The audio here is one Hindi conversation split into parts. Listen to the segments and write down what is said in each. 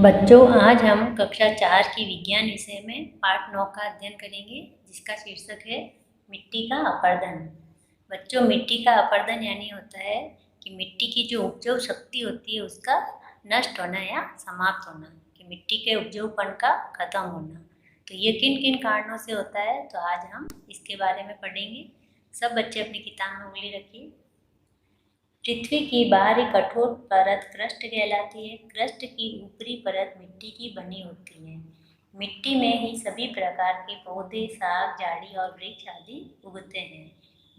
बच्चों, आज हम कक्षा 4 की विज्ञान विषय में पाठ 9 का अध्ययन करेंगे, जिसका शीर्षक है मिट्टी का अपरदन। बच्चों, मिट्टी का अपरदन यानी होता है कि मिट्टी की जो उपजाऊ शक्ति होती है उसका नष्ट होना या समाप्त होना, कि मिट्टी के उपजाऊपन का खत्म होना। तो ये किन किन कारणों से होता है, तो आज हम इसके बारे में पढ़ेंगे। सब बच्चे अपनी किताब में उंगली रखिए। पृथ्वी की बाहरी कठोर परत क्रस्ट कहलाती है। क्रस्ट की ऊपरी परत मिट्टी की बनी होती है। मिट्टी में ही सभी प्रकार के पौधे, साग, झाड़ी और वृक्ष आदि उगते हैं।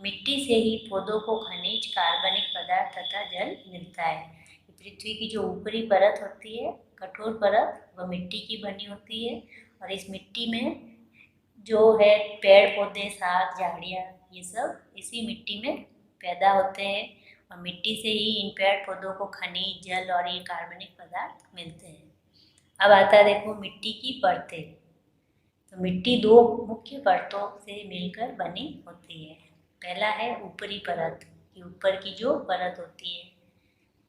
मिट्टी से ही पौधों को खनिज, कार्बनिक पदार्थ तथा जल मिलता है। पृथ्वी की जो ऊपरी परत होती है, कठोर परत, वह मिट्टी की बनी होती है। और इस मिट्टी में जो है पेड़ पौधे, साग, झाड़ियाँ, ये सब इसी मिट्टी में पैदा होते हैं। और मिट्टी से ही इन पेड़ पौधों को खनिज, जल और ये कार्बनिक पदार्थ मिलते हैं। अब आता है देखो मिट्टी की परतें। तो मिट्टी दो मुख्य परतों से मिलकर बनी होती है। पहला है ऊपरी परत, कि ऊपर की जो परत होती है।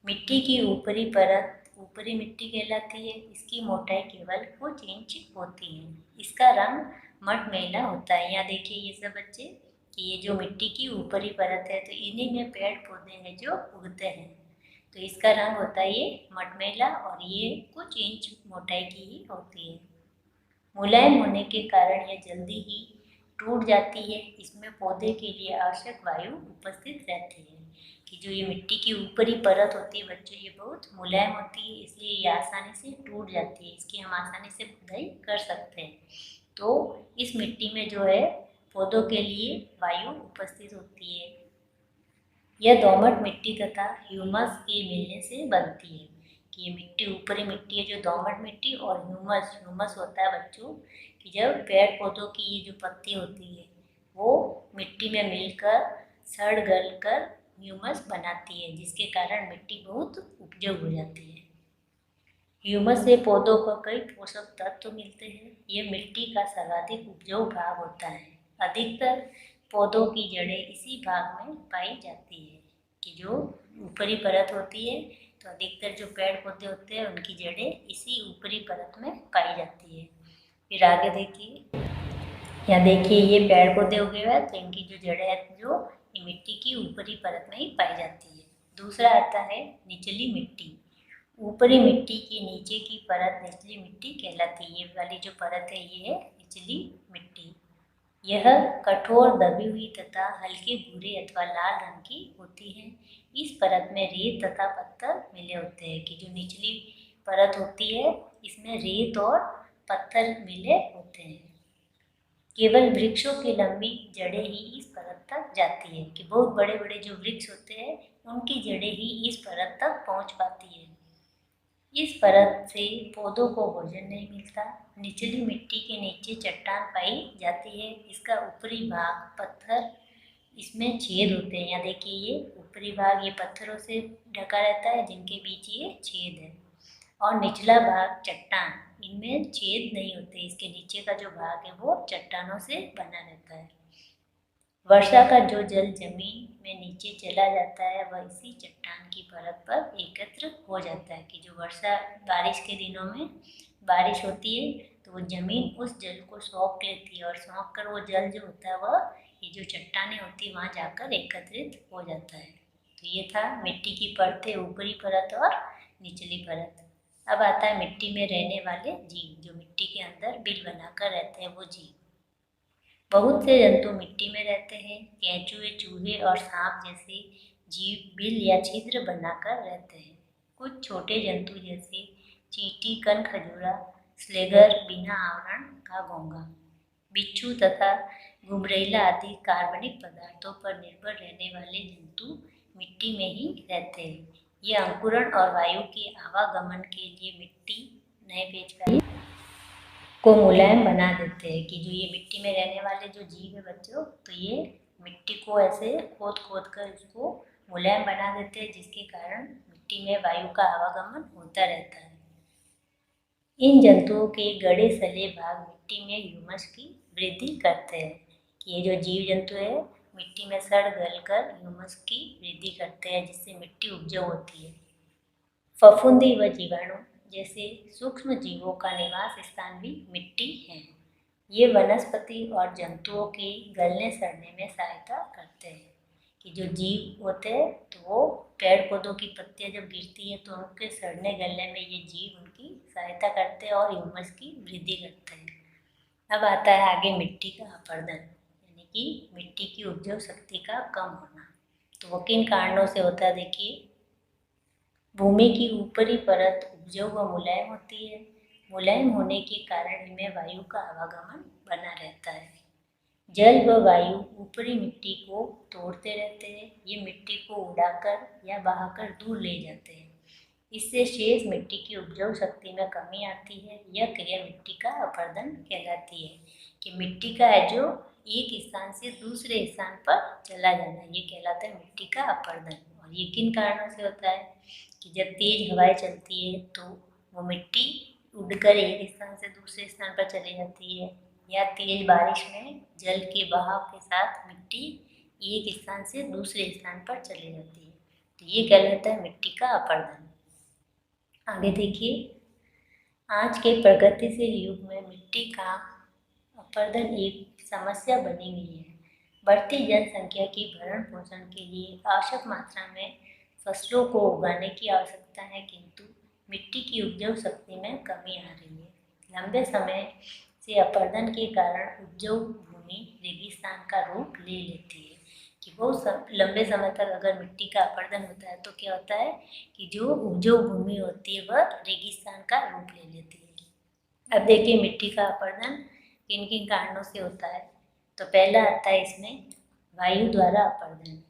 मिट्टी की ऊपरी परत ऊपरी मिट्टी कहलाती है। इसकी मोटाई केवल कुछ इंच होती है। इसका रंग मटमैला होता है। यहाँ देखिए ये सब बच्चे, कि ये जो मिट्टी की ऊपरी परत है, तो इन्हीं में पेड़ पौधे हैं जो उगते हैं। तो इसका रंग होता है ये मटमैला, और ये कुछ इंच मोटाई की ही होती है। मुलायम होने के कारण यह जल्दी ही टूट जाती है। इसमें पौधे के लिए आवश्यक वायु उपस्थित रहती है। कि जो ये मिट्टी की ऊपरी परत होती है बच्चों, ये बहुत मुलायम होती है, इसलिए ये आसानी से टूट जाती है। इसकी हम आसानी से खुदाई कर सकते हैं। तो इस मिट्टी में जो है पौधों के लिए वायु उपस्थित होती है। यह दोमट मिट्टी तथा ह्यूमस के मिलने से बनती है। कि ये मिट्टी ऊपरी मिट्टी है जो दोमट मिट्टी, और ह्यूमस होता है बच्चों, कि जब पेड़ पौधों की ये जो पत्ती होती है वो मिट्टी में मिलकर सड़ गल कर ह्यूमस बनाती है, जिसके कारण मिट्टी बहुत उपजाऊ हो जाती है। ह्यूमस से पौधों को कई पोषक तत्व मिलते हैं। ये मिट्टी का सर्वाधिक उपजाऊ भाग होता है। अधिकतर पौधों की जड़ें इसी भाग में पाई जाती है। कि जो ऊपरी परत होती है, तो अधिकतर जो पेड़ पौधे होते हैं उनकी जड़ें इसी ऊपरी परत में पाई जाती है। फिर आगे देखिए, यहाँ देखिए ये पेड़ पौधे उगे हुए हैं, तो इनकी जो जड़ें हैं जो ये मिट्टी की ऊपरी परत में ही पाई जाती है। दूसरा आता है निचली मिट्टी। ऊपरी मिट्टी के नीचे की परत निचली मिट्टी कहलाती है। ये वाली जो परत है ये है निचली मिट्टी। यह कठोर, दबी हुई तथा हल्के भूरे अथवा लाल रंग की होती है। इस परत में रेत तथा पत्थर मिले होते हैं। कि जो निचली परत होती है इसमें रेत और पत्थर मिले होते हैं। केवल वृक्षों की लंबी जड़ें ही इस परत तक जाती है। कि बहुत बड़े बड़े जो वृक्ष होते हैं उनकी जड़ें ही इस परत तक पहुंच पाती है। इस परत से पौधों को भोजन नहीं मिलता। निचली मिट्टी के नीचे चट्टान पाई जाती है। इसका ऊपरी भाग पत्थर, इसमें छेद होते हैं। यहाँ देखिए ये ऊपरी भाग ये पत्थरों से ढका रहता है, जिनके बीच ये छेद है। और निचला भाग चट्टान, इनमें छेद नहीं होते। इसके नीचे का जो भाग है वो चट्टानों से बना रहता है। वर्षा का जो जल जमीन में नीचे चला जाता है वह इसी चट्टान की परत पर एकत्र हो जाता है। कि जो वर्षा, बारिश के दिनों में बारिश होती है तो वो जमीन उस जल को सोख लेती है, और सोख कर वो जल जो होता है वह ये जो चट्टानें होती है वहाँ जाकर एकत्रित हो जाता है। तो ये था मिट्टी की परतें, ऊपरी परत और निचली परत। अब आता है मिट्टी में रहने वाले जीव, जो मिट्टी के अंदर बिल बनाकर रहते हैं वो जीव। बहुत से जंतु मिट्टी में रहते हैं। केंचुए, चूहे और सांप जैसे जीव बिल या छिद्र बनाकर रहते हैं। कुछ छोटे जंतु जैसे चींटी, कनखजूरा, स्लेगर, बिना आवरण का घोंघा, बिच्छू तथा घुमरैला आदि कार्बनिक पदार्थों पर निर्भर रहने वाले जंतु मिट्टी में ही रहते हैं। ये अंकुरण और वायु के आवागमन के लिए मिट्टी, नए पेज पर, को मुलायम बना देते हैं। कि जो ये मिट्टी में रहने वाले जो जीव है बच्चों, तो ये मिट्टी को ऐसे खोद खोद कर इसको मुलायम बना देते हैं, जिसके कारण मिट्टी में वायु का आवागमन होता रहता है। इन जंतुओं के गड़े सले भाग मिट्टी में ह्यूमस की वृद्धि करते हैं। कि ये जो जीव जंतु है मिट्टी में सड़ गल कर ह्यूमस की वृद्धि करते हैं, जिससे मिट्टी उपजाऊ होती है। फफूंदी व जीवाणु, जैसे सूक्ष्म जीवों का निवास स्थान भी मिट्टी है। ये वनस्पति और जंतुओं के गलने सड़ने में सहायता करते हैं। कि जो जीव होते हैं तो वो पेड़ पौधों की पत्तियां जब गिरती है तो उनके सड़ने गलने में ये जीव उनकी सहायता करते हैं और ह्यूमस की वृद्धि करते हैं। अब आता है आगे मिट्टी का अपरदन, यानी कि मिट्टी की उपजाऊ शक्ति का कम होना। तो वो किन कारणों से होता है? देखिए, भूमि की ऊपरी परत उपजाऊ व मुलायम होती है। मुलायम होने के कारण इनमें वायु का आवागमन बना रहता है। जल व वायु ऊपरी मिट्टी को तोड़ते रहते हैं। ये मिट्टी को उड़ाकर या बहाकर दूर ले जाते हैं। इससे शेष मिट्टी की उपजाऊ शक्ति में कमी आती है। यह क्रिया मिट्टी का अपरदन कहलाती है। कि मिट्टी का है जो एक स्थान से दूसरे स्थान पर चला जाना, ये कहलाता है मिट्टी का अपरदन। और ये किन कारणों से होता है? कि जब तेज हवाएं चलती है तो वो मिट्टी उड़कर एक स्थान से दूसरे स्थान पर चली जाती है, या तेज बारिश में जल के बहाव के साथ मिट्टी एक स्थान से दूसरे स्थान पर चली जाती है। तो ये कहलाता है मिट्टी का अपरदन। आगे देखिए, आज के प्रगतिशील युग में मिट्टी का अपरदन एक समस्या बनी हुई है। बढ़ती जनसंख्या की भरण पोषण के लिए आवश्यक मात्रा में फसलों को उगाने की आवश्यकता है, किंतु मिट्टी की उपजाऊ शक्ति में कमी आ रही है। लंबे समय से अपरदन के कारण उपजाऊ भूमि रेगिस्तान का रूप ले लेती है। कि बहुत लंबे समय तक अगर मिट्टी का अपरदन होता है तो क्या होता है कि जो उपजाऊ भूमि होती है वह रेगिस्तान का रूप ले लेती है। अब देखिए, मिट्टी का अपरदन किन किन कारणों से होता है। तो पहला आता है इसमें वायु द्वारा अपरदन।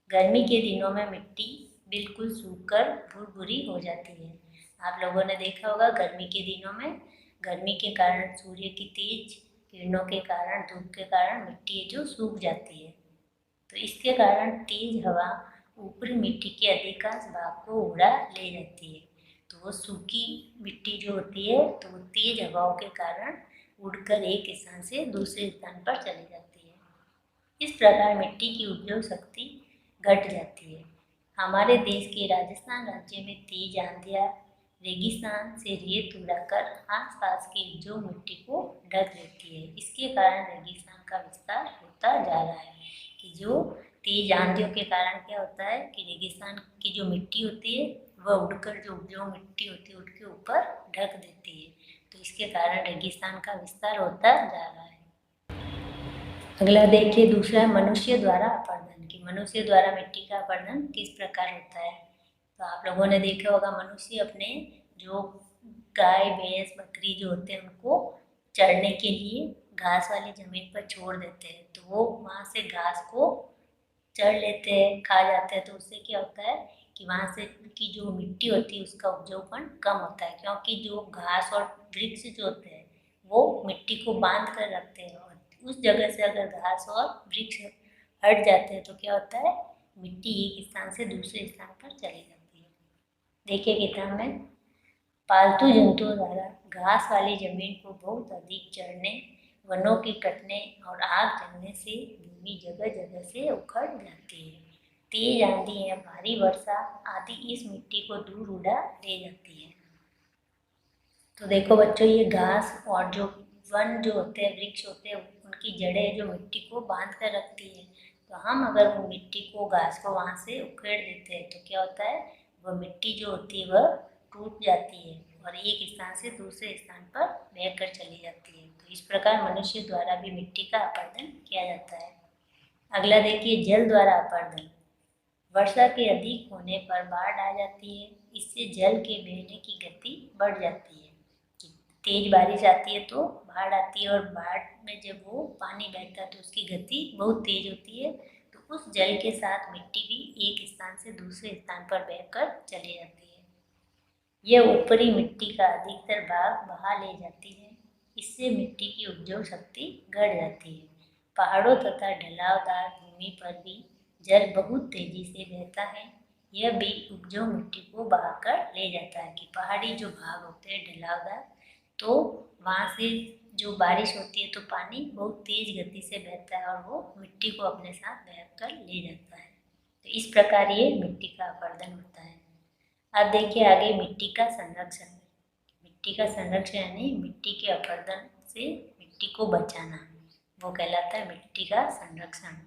गर्मी के दिनों में मिट्टी बिल्कुल सूखकर भुरभुरी हो जाती है। आप लोगों ने देखा होगा, गर्मी के दिनों में गर्मी के कारण, सूर्य की तेज किरणों के कारण, धूप के कारण मिट्टी जो सूख जाती है। तो इसके कारण तेज हवा ऊपरी मिट्टी के अधिकांश भाग को उड़ा ले जाती है। तो वो सूखी मिट्टी जो होती है तो वो तेज हवाओं के कारण उड़कर एक स्थान से दूसरे स्थान पर चली जाती है। इस प्रकार मिट्टी की उपजाऊ शक्ति घट जाती है। हमारे देश के राजस्थान राज्य में तेज आंधियाँ रेगिस्तान से रेत उड़ाकर आसपास की उपजाऊ मिट्टी को ढक लेती है। इसके कारण रेगिस्तान का विस्तार होता जा रहा है। कि जो तेज आंधियों के कारण क्या होता है कि रेगिस्तान की जो मिट्टी होती है वह उड़कर जो उपजाऊ मिट्टी होती है उसके ऊपर ढक देती है। तो इसके कारण रेगिस्तान का विस्तार होता जा रहा है। अगला देखिए, दूसरा है मनुष्य द्वारा अपरदन। कि मनुष्य द्वारा मिट्टी का अपरदन किस प्रकार होता है। तो आप लोगों ने देखा होगा, मनुष्य अपने जो गाय भैंस बकरी जो होते हैं उनको चरने के लिए घास वाली जमीन पर छोड़ देते हैं। तो वो वहाँ से घास को चढ़ लेते हैं, खा जाते हैं। तो उससे क्या होता है कि वहाँ से की जो मिट्टी होती है उसका उपजाऊपन कम होता है, क्योंकि जो घास और वृक्ष जो होते हैं वो मिट्टी को बांध कर रखते हैं। और उस जगह से अगर घास और वृक्ष हट जाते हैं तो क्या होता है, मिट्टी एक स्थान से दूसरे स्थान पर चली जाती है। देखिए किताब में, पालतू जंतुओं द्वारा घास वाली जमीन को बहुत अधिक चढ़ने, वनों के कटने और आग जलने से भूमि जगह जगह से उखड़ जाती है। तेज आंधी या भारी वर्षा आदि इस मिट्टी को दूर उड़ा ले जाती है। तो देखो बच्चों, ये घास और जो वन जो होते हैं, वृक्ष होते हैं, उनकी जड़ें जो मिट्टी को बांध कर रखती है। तो हम अगर वो मिट्टी को, घास को वहाँ से उखेड़ देते हैं तो क्या होता है, वह मिट्टी जो होती है वह टूट जाती है और एक स्थान से दूसरे स्थान पर बह कर चली जाती है। तो इस प्रकार मनुष्य द्वारा भी मिट्टी का अपरदन किया जाता है। अगला देखिए, जल द्वारा अपरदन। वर्षा के अधिक होने पर बाढ़ आ जाती है। इससे जल के बहने की गति बढ़ जाती है। तेज बारिश आती है तो बाढ़ आती है, और बाढ़ में जब वो पानी बहता है तो उसकी गति बहुत तेज होती है। तो उस जल के साथ मिट्टी भी एक स्थान से दूसरे स्थान पर बहकर चली जाती है। यह ऊपरी मिट्टी का अधिकतर भाग बहा ले जाती है। इससे मिट्टी की उपजाऊ शक्ति घट जाती है। पहाड़ों तथा ढलावदार भूमि पर भी जल बहुत तेजी से बहता है। यह भी उपजाऊ मिट्टी को बहाकर ले जाता है। कि पहाड़ी जो भाग होते हैं ढलावदार, तो वहाँ से जो बारिश होती है तो पानी बहुत तेज गति से बहता है और वो मिट्टी को अपने साथ बह कर ले जाता है। तो इस प्रकार ये मिट्टी का अपरदन होता है। अब देखिए आगे, मिट्टी का संरक्षण। मिट्टी का संरक्षण यानी मिट्टी के अपरदन से मिट्टी को बचाना, वो कहलाता है मिट्टी का संरक्षण।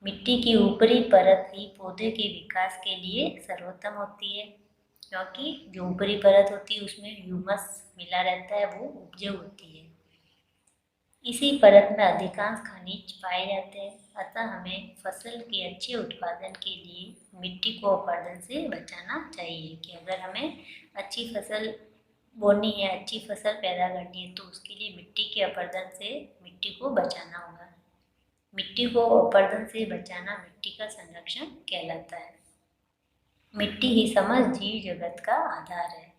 मिट्टी की ऊपरी परत ही पौधे के विकास के लिए सर्वोत्तम होती है, क्योंकि जो ऊपरी परत होती है उसमें ह्यूमस मिला रहता है, वो उपजाऊ होती है। इसी परत में अधिकांश खनिज पाए जाते हैं, अतः हमें फसल के अच्छे उत्पादन के लिए मिट्टी को अपरदन से बचाना चाहिए। कि अगर हमें अच्छी फसल बोनी है, अच्छी फसल पैदा करनी है, तो उसके लिए मिट्टी के अपरदन से मिट्टी को बचाना होगा। मिट्टी को अपरदन से बचाना मिट्टी का संरक्षण कहलाता है। मिट्टी ही समस्त जीव जगत का आधार है।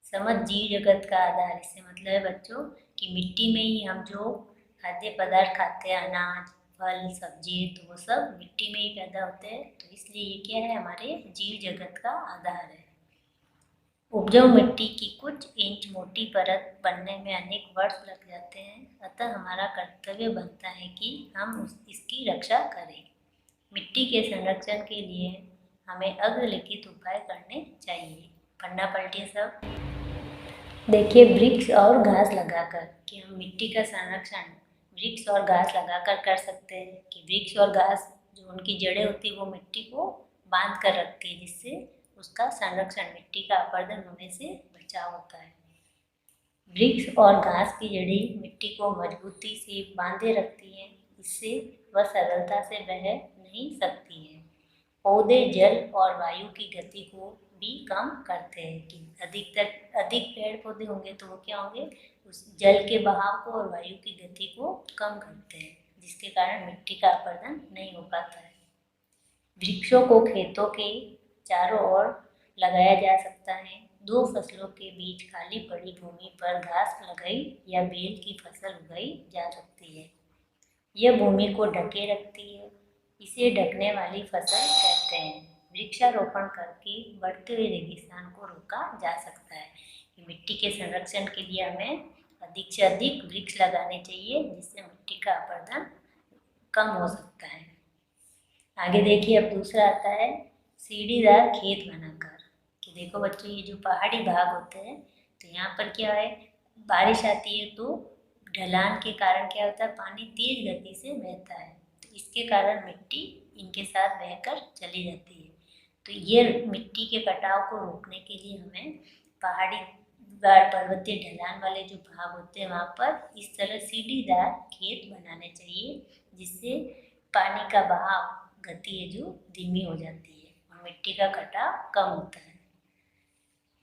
समस्त जीव जगत का आधार इससे मतलब है बच्चों कि मिट्टी में ही हम जो खाद्य पदार्थ खाते हैं, अनाज, फल, सब्जी, तो वो सब मिट्टी में ही पैदा होते हैं। तो इसलिए ये क्या है, हमारे जीव जगत का आधार है। उपजाऊ मिट्टी की कुछ इंच मोटी परत बनने में अनेक वर्ष लग जाते हैं, अतः हमारा कर्तव्य बनता है कि हम इसकी रक्षा करें। मिट्टी के संरक्षण के लिए हमें अग्रलिखित उपाय करने चाहिए। पढ़ना पलटिए सब। देखिए, वृक्ष और घास लगाकर कि हम मिट्टी का संरक्षण वृक्ष और घास लगाकर कर सकते हैं। कि वृक्ष और घास जो उनकी जड़ें होती है वो मिट्टी को बांध कर रखती है, जिससे उसका संरक्षण, मिट्टी का अपरदन होने से बचाव होता है। वृक्ष और घास की जड़ें मिट्टी को मजबूती से बांधे रखती हैं, इससे वह सरलता से बह नहीं सकती है। पौधे जल और वायु की गति को भी कम करते हैं। कि अधिक पेड़ पौधे होंगे तो वो क्या होंगे, उस जल के बहाव को और वायु की गति को कम करते हैं, जिसके कारण मिट्टी का अपरदन नहीं हो पाता है। वृक्षों को खेतों के चारों ओर लगाया जा सकता है। दो फसलों के बीच खाली पड़ी भूमि पर घास लगाई या बेल की फसल उगाई जा सकती है। यह भूमि को ढके रखती है, इसे ढकने वाली फसल कहते हैं। वृक्षारोपण करके बढ़ते हुए रेगिस्तान को रोका जा सकता है। कि मिट्टी के संरक्षण के लिए हमें अधिक से अधिक वृक्ष लगाने चाहिए, जिससे मिट्टी का अपरदन कम हो सकता है। आगे देखिए, अब दूसरा आता है सीढ़ीदार खेत बनाकर। कि देखो बच्चों, ये जो पहाड़ी भाग होते हैं, तो यहाँ पर क्या है, बारिश आती है तो ढलान के कारण क्या होता है, पानी तेज गति से बहता है, तो इसके कारण मिट्टी इनके साथ बहकर चली जाती है। तो ये मिट्टी के कटाव को रोकने के लिए हमें पहाड़ी पर्वतीय ढलान वाले जो भाग होते हैं वहाँ पर इस तरह सीढ़ीदार खेत बनाने चाहिए, जिससे पानी का बहाव, गति है जो धीमी हो जाती है और मिट्टी का कटाव कम होता है।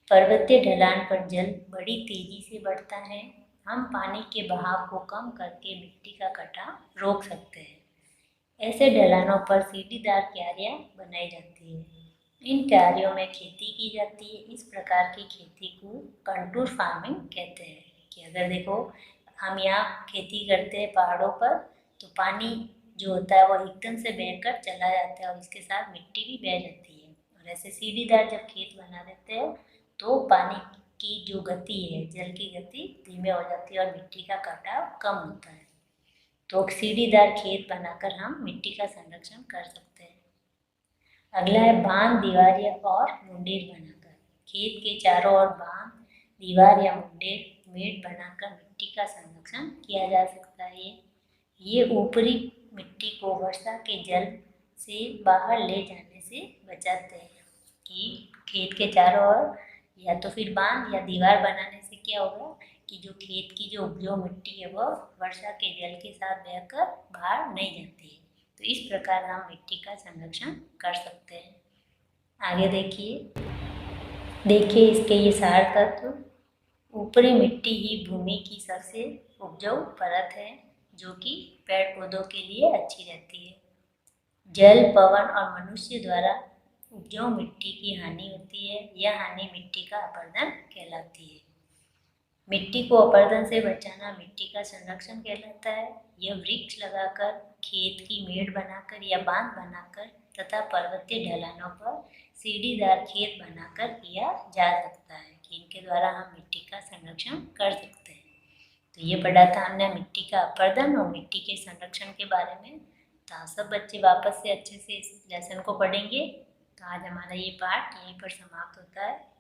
पर्वतीय ढलान पर जल बड़ी तेजी से बढ़ता है। हम पानी के बहाव को कम करके मिट्टी का कटाव रोक सकते हैं। ऐसे ढलानों पर सीढ़ीदार क्यारियां बनाई जाती है। इन क्यारियों में खेती की जाती है। इस प्रकार की खेती को कंटूर फार्मिंग कहते हैं। कि अगर देखो, हम यहाँ खेती करते हैं पहाड़ों पर, तो पानी जो होता है वो एकदम से बहकर चला जाता है और इसके साथ मिट्टी भी बह जाती है। और ऐसे सीढ़ीदार जब खेत बना देते हैं तो पानी की जो गति है, जल की गति धीमे हो जाती है और मिट्टी का कटाव कम होता है। तो सीढ़ीदार खेत बनाकर हम मिट्टी का संरक्षण कर सकते हैं। अगला है बांध, दीवार या और मुंडेर बनाकर। खेत के चारों ओर बांध, दीवार या मुंडेर, मेड़ बनाकर मिट्टी का संरक्षण किया जा सकता है। ये ऊपरी मिट्टी को वर्षा के जल से बाहर ले जाने से बचाते हैं। कि खेत के चारों ओर या तो फिर बांध या दीवार बनाने से क्या होगा कि जो खेत की जो उपजाऊ मिट्टी है वह वर्षा के जल के साथ बहकर बाहर नहीं जाती है। तो इस प्रकार हम मिट्टी का संरक्षण कर सकते हैं। आगे देखिए इसके ये सार तत्व। ऊपरी मिट्टी ही भूमि की सबसे उपजाऊ परत है, जो कि पेड़ पौधों के लिए अच्छी रहती है। जल, पवन और मनुष्य द्वारा उपजाऊ मिट्टी की हानि होती है। यह हानि मिट्टी का अपरदन कहलाती है। मिट्टी को अपरदन से बचाना मिट्टी का संरक्षण कहलाता है। यह वृक्ष लगाकर, खेत की मेड़ बनाकर या बांध बनाकर तथा पर्वतीय ढलानों पर सीढ़ीदार खेत बनाकर किया जा सकता है। कि इनके द्वारा हम मिट्टी का संरक्षण कर सकते हैं। तो ये पढ़ा था हमने मिट्टी का अपरदन और मिट्टी के संरक्षण के बारे में। तो आप सब बच्चे वापस से अच्छे से इस लेसन को पढ़ेंगे। तो आज हमारा ये पाठ यहीं पर समाप्त होता है।